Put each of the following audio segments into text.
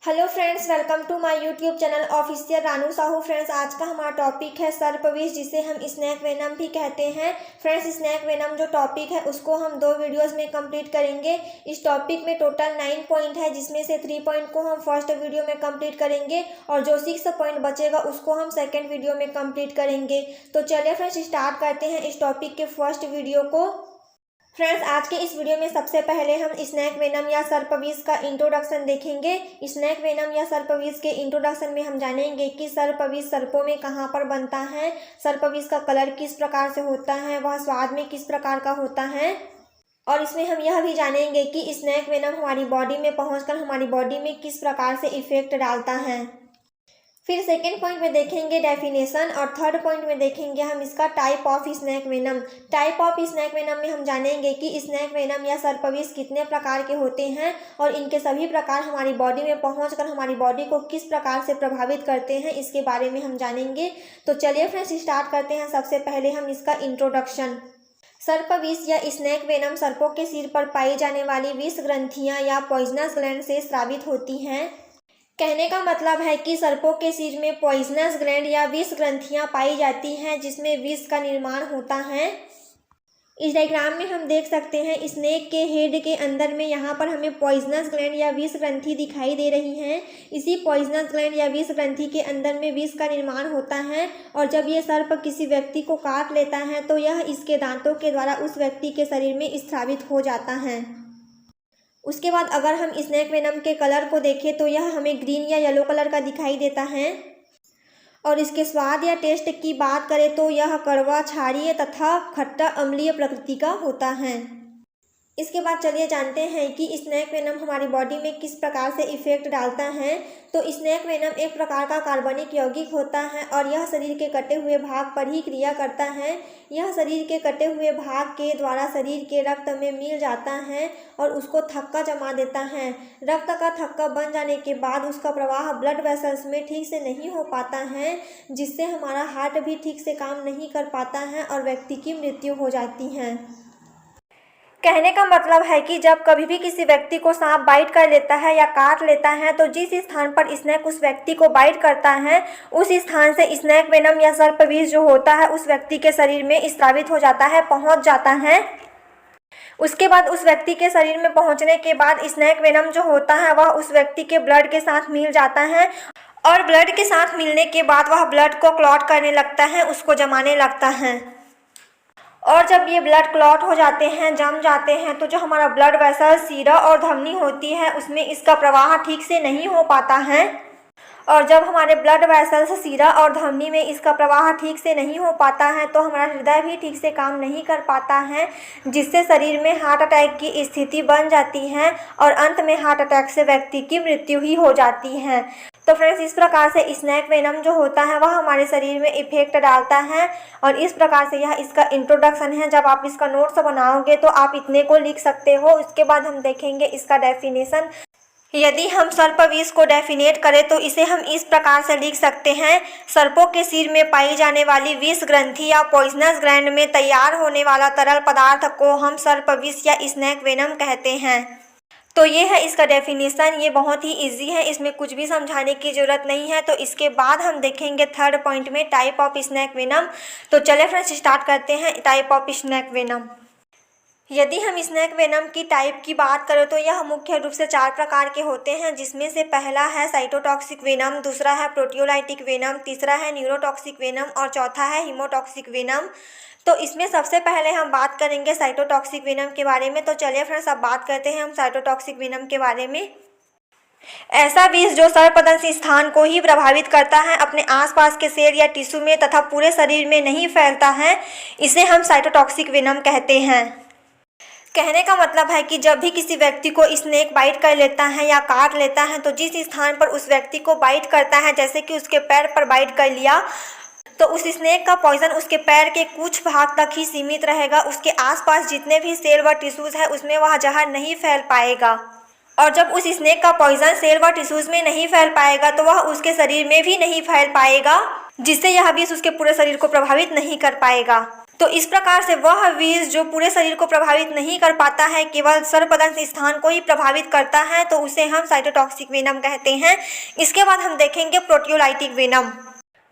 Hello friends, welcome to my YouTube channel official Ranu Sahu. Friends, आज का हमारा टॉपिक है सर्प विष, जिसे हम स्नैक वेनम भी कहते हैं। फ्रेंड्स, स्नैक वेनम जो टॉपिक है उसको हम 2 वीडियोस में कंप्लीट करेंगे। इस टॉपिक में टोटल 9 पॉइंट है, जिसमें से 3 पॉइंट को हम फर्स्ट वीडियो में कंप्लीट करेंगे और जो 6 पॉइंट बचेगा उसको हम सेकेंड वीडियो में कंप्लीट करेंगे। तो चलिए फ्रेंड्स, स्टार्ट करते हैं इस टॉपिक के फर्स्ट वीडियो को। फ्रेंड्स, आज के इस वीडियो में सबसे पहले हम स्नैक वेनम या सर्पविष का इंट्रोडक्शन देखेंगे। स्नैक वेनम या सर्पविष के इंट्रोडक्शन में हम जानेंगे कि सर्पविष सर्पों में कहाँ पर बनता है, सर्पविष का कलर किस प्रकार से होता है, वह स्वाद में किस प्रकार का होता है, और इसमें हम यह भी जानेंगे कि स्नैक वेनम हमारी बॉडी में पहुंचकर हमारी बॉडी में किस प्रकार से इफेक्ट डालता है। फिर सेकेंड पॉइंट में देखेंगे डेफिनेशन, और थर्ड पॉइंट में देखेंगे हम इसका type of snack venom. Type of snack venom में हम जानेंगे कि स्नैक वेनम या सर्पविष कितने प्रकार के होते हैं और इनके सभी प्रकार हमारी बॉडी में पहुंचकर हमारी बॉडी को किस प्रकार से प्रभावित करते हैं, इसके बारे में हम जानेंगे। तो चलिए फ्रेंड्स, स्टार्ट करते हैं। सबसे पहले हम इसका इंट्रोडक्शन। सर्पविष या स्नैक वेनम सर्पों के सिर पर पाई जाने वाली विष ग्रंथियां या पॉइजनस ग्लैंड से स्रावित होती हैं। कहने का मतलब है कि सर्पों के सिर में पॉइजनस ग्लैंड या विष ग्रंथियां पाई जाती हैं, जिसमें विष का निर्माण होता है। इस डायग्राम में हम देख सकते हैं स्नेक के हेड के अंदर में यहाँ पर हमें पॉइजनस ग्लैंड या विष ग्रंथि दिखाई दे रही हैं। इसी पॉइजनस ग्लैंड या विष ग्रंथि के अंदर में विष का निर्माण होता है, और जब ये सर्प किसी व्यक्ति को काट लेता है तो यह इसके दांतों के द्वारा उस व्यक्ति के शरीर में स्रावित हो जाता है। उसके बाद अगर हम स्नैक वेनम के कलर को देखें तो यह हमें ग्रीन या येलो कलर का दिखाई देता है, और इसके स्वाद या टेस्ट की बात करें तो यह कड़वा, क्षारीय तथा खट्टा अम्लीय प्रकृति का होता है। इसके बाद चलिए जानते हैं कि स्नैक वेनम हमारी बॉडी में किस प्रकार से इफेक्ट डालता है। तो स्नैक वेनम एक प्रकार का कार्बनिक यौगिक होता है और यह शरीर के कटे हुए भाग पर ही क्रिया करता है। यह शरीर के कटे हुए भाग के द्वारा शरीर के रक्त में मिल जाता है और उसको थक्का जमा देता है। रक्त का थक्का बन जाने के बाद उसका प्रवाह ब्लड वेसल्स में ठीक से नहीं हो पाता है, जिससे हमारा हार्ट भी ठीक से काम नहीं कर पाता है और व्यक्ति की मृत्यु हो जाती है। कहने का मतलब है कि जब कभी भी किसी व्यक्ति को सांप बाइट कर लेता है या काट लेता है तो जिस स्थान पर स्नैक उस व्यक्ति को बाइट करता है उस स्थान से स्नैक वेनम या सर्पविष जो होता है उस व्यक्ति के शरीर में स्रावित हो जाता है, पहुंच जाता है। उसके बाद उस व्यक्ति के शरीर में पहुंचने के बाद स्नैक वेनम जो होता है वह उस व्यक्ति के ब्लड के साथ मिल जाता है, और ब्लड के साथ मिलने के बाद वह ब्लड को क्लॉट करने लगता है, उसको जमाने लगता है। और जब ये ब्लड क्लॉट हो जाते हैं, जम जाते हैं, तो जो हमारा ब्लड वेसल, सीरा और धमनी होती है उसमें इसका प्रवाह ठीक से नहीं हो पाता है। और जब हमारे ब्लड वेसल्स, सीरा और धमनी में इसका प्रवाह ठीक से नहीं हो पाता है तो हमारा हृदय भी ठीक से काम नहीं कर पाता है, जिससे शरीर में हार्ट अटैक की स्थिति बन जाती है और अंत में हार्ट अटैक से व्यक्ति की मृत्यु ही हो जाती है। तो फ्रेंड्स, इस प्रकार से स्नैक वेनम जो होता है वह हमारे शरीर में इफेक्ट डालता है, और इस प्रकार से यह इसका इंट्रोडक्शन है। जब आप इसका नोट्स बनाओगे तो आप इतने को लिख सकते हो। उसके बाद हम देखेंगे इसका डेफिनेशन। यदि हम सर्पविष को डेफिनेट करें तो इसे हम इस प्रकार से लिख सकते हैं: सर्पों के सिर में पाई जाने वाली विष ग्रंथि या पॉइजनस ग्लैंड में तैयार होने वाला तरल पदार्थ को हम सर्पविष या स्नैक वेनम कहते हैं। तो ये है इसका डेफिनेशन। ये बहुत ही इजी है, इसमें कुछ भी समझाने की ज़रूरत नहीं है। तो इसके बाद हम देखेंगे थर्ड पॉइंट में टाइप ऑफ स्नैक वेनम। तो चलिए फ्रेंड्स, स्टार्ट करते हैं टाइप ऑफ स्नैक वेनम। यदि हम स्नैक वेनम की टाइप की बात करें तो यह मुख्य रूप से 4 प्रकार के होते हैं, जिसमें से पहला है साइटोटॉक्सिक वेनम, दूसरा है प्रोटियोलाइटिक वेनम, तीसरा है न्यूरोटॉक्सिक वेनम और चौथा है हीमोटॉक्सिक वेनम। तो इसमें सबसे पहले हम बात करेंगे साइटोटॉक्सिक वेनम के बारे में। तो चलिए फ्रेंड्स, अब बात करते हैं हम साइटोटॉक्सिक वेनम के बारे में। ऐसा विष जो सर्पदंशी स्थान को ही प्रभावित करता है, अपने आसपास के सेल या टिश्यू में तथा पूरे शरीर में नहीं फैलता है, इसे हम साइटोटॉक्सिक वेनम कहते हैं। कहने का मतलब है कि जब भी किसी व्यक्ति को स्नेक बाइट कर लेता है या काट लेता है तो जिस स्थान पर उस व्यक्ति को बाइट करता है, जैसे कि उसके पैर पर बाइट कर लिया, तो उस स्नेक का पॉइजन उसके पैर के कुछ भाग तक ही सीमित रहेगा। उसके आसपास जितने भी सेल व टिश्यूज है उसमें वह जहर नहीं फैल पाएगा, और जब उस स्नेक का पॉइजन सेल व टिश्यूज में नहीं फैल पाएगा तो वह उसके शरीर में भी नहीं फैल पाएगा, जिससे यह विष उसके पूरे शरीर को प्रभावित नहीं कर पाएगा। तो इस प्रकार से वह विष जो पूरे शरीर को प्रभावित नहीं कर पाता है, केवल सर्पदंश स्थान को ही प्रभावित करता है, तो उसे हम साइटोटॉक्सिक वेनम कहते हैं। इसके बाद हम देखेंगे प्रोटियोलाइटिक वेनम।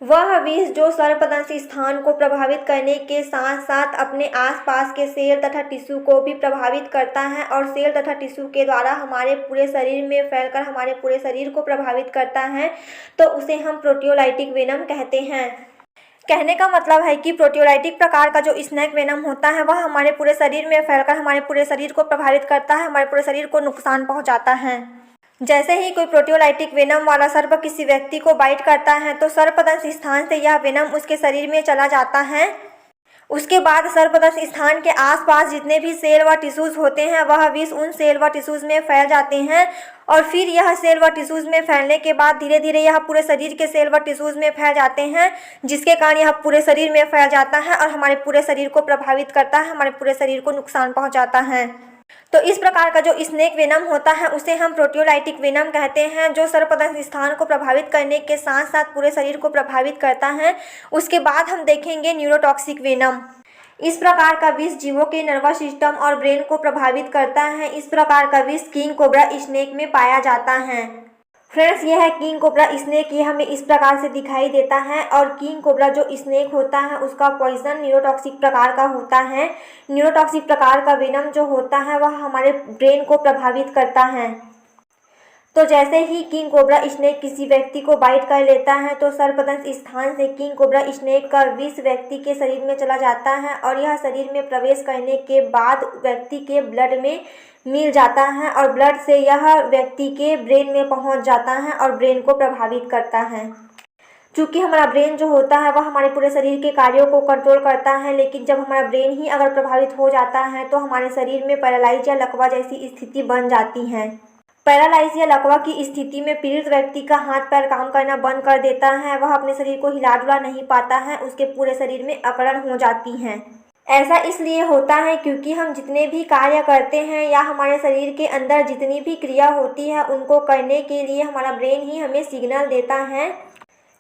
वह विष जो सर्पदंश स्थान को प्रभावित करने के साथ साथ अपने आसपास के सेल तथा टिश्यू को भी प्रभावित करता है और सेल तथा टिश्यू के द्वारा हमारे पूरे शरीर में फैलकर हमारे पूरे शरीर को प्रभावित करता है, तो उसे हम प्रोटियोलाइटिक वेनम कहते हैं। कहने का मतलब है कि प्रोटियोलाइटिक प्रकार का जो स्नेक वेनम होता है वह हमारे पूरे शरीर में फैलकर हमारे पूरे शरीर को प्रभावित करता है, हमारे पूरे शरीर को नुकसान पहुंचाता है। जैसे ही कोई प्रोटियोलाइटिक वेनम वाला सर्प किसी व्यक्ति को बाइट करता है तो सर्पदंश स्थान से यह वेनम उसके शरीर में चला जाता है। उसके बाद सर्पदंश स्थान के आसपास जितने भी सेल व टिश्यूज़ होते हैं वह विष उन सेल व टिश्यूज़ में फैल जाते हैं और फिर यह सेल व टिश्यूज़ में फैलने के बाद धीरे धीरे यह पूरे शरीर के सेल व टिश्यूज़ में फैल जाते हैं, जिसके कारण यह पूरे शरीर में फैल जाता है और हमारे पूरे शरीर को प्रभावित करता है, हमारे पूरे शरीर को नुकसान पहुँचाता है। तो इस प्रकार का जो स्नेक वेनम होता है उसे हम प्रोटियोलाइटिक वेनम कहते हैं, जो सर्पदंश स्थान को प्रभावित करने के साथ साथ पूरे शरीर को प्रभावित करता है। उसके बाद हम देखेंगे न्यूरोटॉक्सिक वेनम। इस प्रकार का विष जीवों के नर्वस सिस्टम और ब्रेन को प्रभावित करता है। इस प्रकार का विष किंग कोबरा स्नेक में पाया जाता है। फ्रेंड्स, यह है किंग कोबरा स्नेक, ये हमें इस प्रकार से दिखाई देता है और किंग कोबरा जो स्नेक होता है उसका पॉइजन न्यूरोटॉक्सिक प्रकार का होता है। न्यूरोटॉक्सिक प्रकार का वेनम जो होता है वह हमारे ब्रेन को प्रभावित करता है। तो जैसे ही किंग कोबरा स्नेक किसी व्यक्ति को बाइट कर लेता है तो सर्पदंश स्थान से किंग कोबरा स्नेक का विष व्यक्ति के शरीर में चला जाता है और यह शरीर में प्रवेश करने के बाद व्यक्ति के ब्लड में मिल जाता है और ब्लड से यह व्यक्ति के ब्रेन में पहुंच जाता है और ब्रेन को प्रभावित करता है। चूँकि हमारा ब्रेन जो होता है वह हमारे पूरे शरीर के कार्यों को कंट्रोल करता है, लेकिन जब हमारा ब्रेन ही अगर प्रभावित हो जाता है तो हमारे शरीर में पैरालाइज या लकवा जैसी स्थिति बन जाती है। पैरालाइज या लकवा की स्थिति में पीड़ित व्यक्ति का हाथ पैर काम करना बंद कर देता है, वह अपने शरीर को हिला डुला नहीं पाता है, उसके पूरे शरीर में अकड़न हो जाती है। ऐसा इसलिए होता है क्योंकि हम जितने भी कार्य करते हैं या हमारे शरीर के अंदर जितनी भी क्रिया होती है उनको करने के लिए हमारा ब्रेन ही हमें सिग्नल देता है,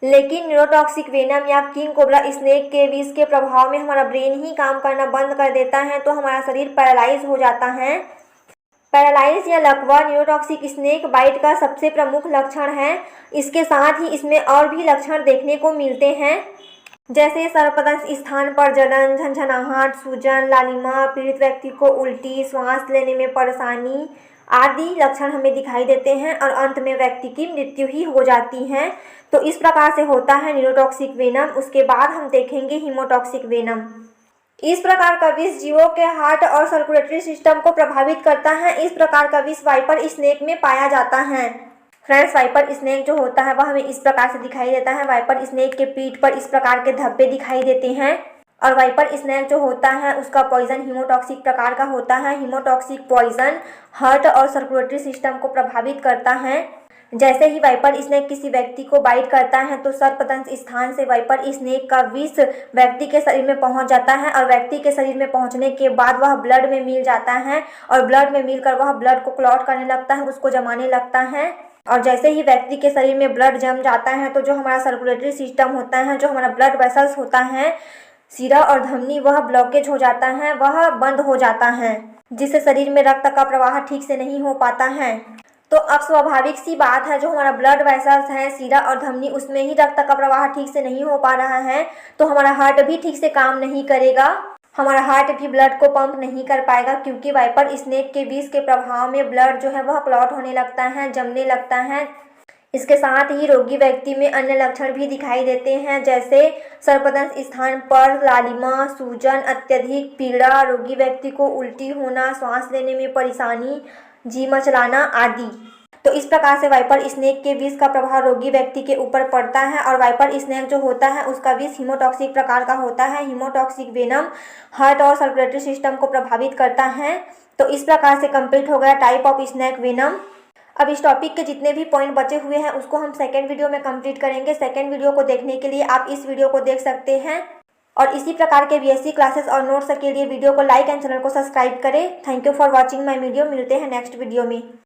लेकिन न्यूरोटॉक्सिक वेनम या किंग कोबरा स्नेक के विष के प्रभाव में हमारा ब्रेन ही काम करना बंद कर देता है तो हमारा शरीर पैरालाइज हो जाता है। पैरालाइज या लकवा न्यूरोटॉक्सिक स्नेक बाइट का सबसे प्रमुख लक्षण है। इसके साथ ही इसमें और भी लक्षण देखने को मिलते हैं, जैसे सर्पदंश स्थान पर जलन, झंझनाहट, सूजन, लालिमा, पीड़ित व्यक्ति को उल्टी, श्वास लेने में परेशानी आदि लक्षण हमें दिखाई देते हैं और अंत में व्यक्ति की मृत्यु ही हो जाती है। तो इस प्रकार से होता है न्यूरोटॉक्सिक वेनम। उसके बाद हम देखेंगे हीमोटॉक्सिक वेनम। इस प्रकार का विष जीवों के हार्ट और सर्कुलेटरी सिस्टम को प्रभावित करता है। इस प्रकार का विष वाइपर स्नेक में पाया जाता है। फ्रेंड्स, वाइपर स्नेक जो होता है वह हमें इस प्रकार से दिखाई देता है। वाइपर स्नेक के पीठ पर इस प्रकार के धब्बे दिखाई देते हैं और वाइपर स्नेक जो होता है उसका पॉइजन हीमोटॉक्सिक प्रकार का होता है। हीमोटॉक्सिक पॉइजन हार्ट और सर्कुलेटरी सिस्टम को प्रभावित करता है। जैसे ही वाइपर स्नेक किसी व्यक्ति को बाइट करता है तो सर्पदंश स्थान से वाइपर स्नेक का विष व्यक्ति के शरीर में पहुंच जाता है और व्यक्ति के शरीर में पहुंचने के बाद वह ब्लड में मिल जाता है और ब्लड में मिलकर वह ब्लड को क्लॉट करने लगता है, उसको जमाने लगता है। और जैसे ही व्यक्ति के शरीर में ब्लड जम जाता है तो जो हमारा सर्कुलेटरी सिस्टम होता है, जो हमारा ब्लड वेसल्स होता है, सिरा और धमनी, वह ब्लॉकेज हो जाता है, वह बंद हो जाता है, जिससे शरीर में रक्त का प्रवाह ठीक से नहीं हो पाता है। तो अब स्वाभाविक सी बात है, जो हमारा ब्लड वेसल्स है, सिरा और धमनी, उसमें ही रक्त का प्रवाह ठीक से नहीं हो पा रहा है तो हमारा हार्ट भी ठीक से काम नहीं करेगा, हमारा हार्ट भी ब्लड को पंप नहीं कर पाएगा, क्योंकि वाइपर स्नेक के विष के प्रभाव में ब्लड जो है वह क्लॉट होने लगता है, जमने लगता है। इसके साथ ही रोगी व्यक्ति में अन्य लक्षण भी दिखाई देते हैं, जैसे सर्पदंश स्थान पर लालिमा, सूजन, अत्यधिक पीड़ा, रोगी व्यक्ति को उल्टी होना, सांस लेने में परेशानी, जी मचलाना आदि। तो इस प्रकार से वाइपर स्नेक के विष का प्रभाव रोगी व्यक्ति के ऊपर पड़ता है और वाइपर स्नेक जो होता है उसका विष हीमोटॉक्सिक प्रकार का होता है। हीमोटॉक्सिक वेनम हार्ट और सर्कुलेटरी सिस्टम को प्रभावित करता है। तो इस प्रकार से कंप्लीट हो गया टाइप ऑफ स्नेक वेनम। अब इस टॉपिक के जितने भी पॉइंट बचे हुए हैं उसको हम सेकेंड वीडियो में कंप्लीट करेंगे। सेकेंड वीडियो को देखने के लिए आप इस वीडियो को देख सकते हैं और इसी प्रकार के बीएससी क्लासेस और नोट्स के लिए वीडियो को लाइक एंड चैनल को सब्सक्राइब करें। Thank you for watching my video. मिलते हैं नेक्स्ट वीडियो में।